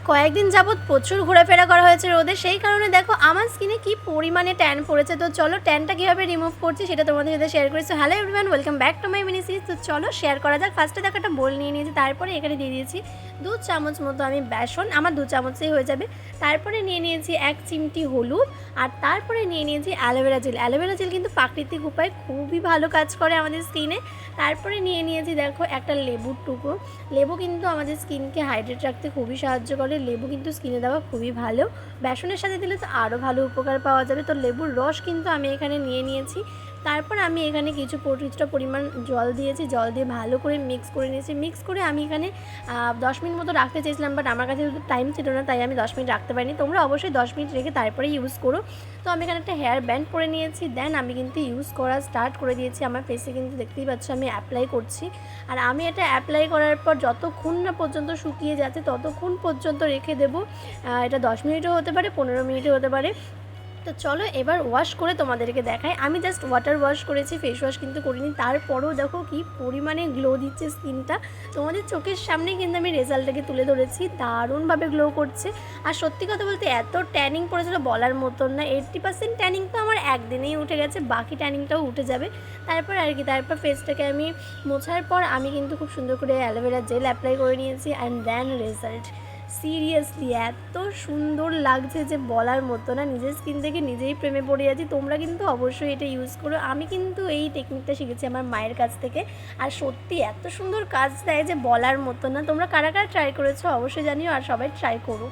কয়েকদিন যাবৎ প্রচুর ঘোরাফেরা করা হয়েছে রোদে, সেই কারণে দেখো আমার স্কিনে কি পরিমাণে ট্যান পড়েছে। তো চলো ট্যানটা কীভাবে রিমুভ করছি সেটা তোমাদের সাথে শেয়ার করি। So hello everyone, welcome back to my mini series. তো চলো শেয়ার করা যাক। ফার্স্টে দেখো একটা বোল নিয়ে নিয়েছি, তারপরে এখানে দিয়ে দিয়েছি 2 চামচ মতো আমি বেসন, আমার 2 চামচেই হয়ে যাবে। তারপরে নিয়ে নিয়েছি 1 চিমটি হলুদ, আর তারপরে নিয়ে নিয়েছি অ্যালোভেরা জেল। অ্যালোভেরা জেল কিন্তু প্রাকৃতিক উপায়ে খুবই ভালো কাজ করে আমাদের স্কিনে। তারপরে নিয়ে নিয়েছি দেখো একটা লেবুর টুকরো। লেবু কিন্তু আমাদের স্কিনকে হাইড্রেট রাখতে খুবই সাহায্য করে, লেবু কিন্তু স্কিনে দেওয়া খুবই ভালো। বেসনের সাথে দিলে তো আরও ভালো উপকার পাওয়া যাবে। তো লেবুর রস কিন্তু আমি এখানে নিয়ে নিয়েছি। তারপর আমি এখানে কিছুটা পরিমাণ জল দিয়েছি, জল দিয়ে ভালো করে মিক্স করে নিয়েছি। মিক্স করে আমি এখানে 10 মিনিট মতো রাখতে চেয়েছিলাম, বাট আমার কাছে টাইম ছিল না, তাই আমি 10 মিনিট রাখতে পারিনি। তোমরা অবশ্যই 10 মিনিট রেখে তারপরে ইউজ করো। তো আমি এখানে একটা হেয়ার ব্যান্ড পরে নিয়েছি, দেন আমি কিন্তু ইউজ করা স্টার্ট করে দিয়েছি। আমার ফেসে কিন্তু দেখতেই পাচ্ছ আমি অ্যাপ্লাই করছি। আর আমি এটা অ্যাপ্লাই করার পর যতক্ষণ না পর্যন্ত শুকিয়ে যাচ্ছে ততক্ষণ পর্যন্ত রেখে দেবো। এটা 10 মিনিটও হতে পারে, 15 মিনিটও হতে পারে। তো চলো এবার ওয়াশ করে তোমাদেরকে দেখাই। আমি জাস্ট ওয়াটার ওয়াশ করেছি, ফেস ওয়াশ কিন্তু করিনি। তারপরেও দেখো কি পরিমাণে গ্লো দিচ্ছে স্কিনটা। তোমাদের চোখের সামনে কিন্তু আমি রেজাল্টটাকে তুলে ধরেছি, দারুণভাবে গ্লো করছে। আর সত্যি কথা বলতে এত ট্যানিং পড়েছিল বলার মতন না। 80% ট্যানিং তো আমার একদিনেই উঠে গেছে, বাকি ট্যানিংটাও উঠে যাবে। তারপর ফেসটাকে আমি মোছার পর আমি কিন্তু খুব সুন্দর করে অ্যালোভেরা জেল অ্যাপ্লাই করে নিয়েছি। অ্যান্ড দেন রেজাল্ট সিরিয়াসলি এত সুন্দর লাগছে যে বলার মতো না। নিজের স্কিন থেকে নিজেই প্রেমে পড়ে যাচ্ছি। তোমরা কিন্তু অবশ্যই এটা ইউজ করো। আমি কিন্তু এই টেকনিকটা শিখেছি আমার মায়ের কাছ থেকে, আর সত্যি এত সুন্দর কাজ দেয় যে বলার মতো না। তোমরা কারা কারা ট্রাই করেছো অবশ্যই জানিও, আর সবাই ট্রাই করো।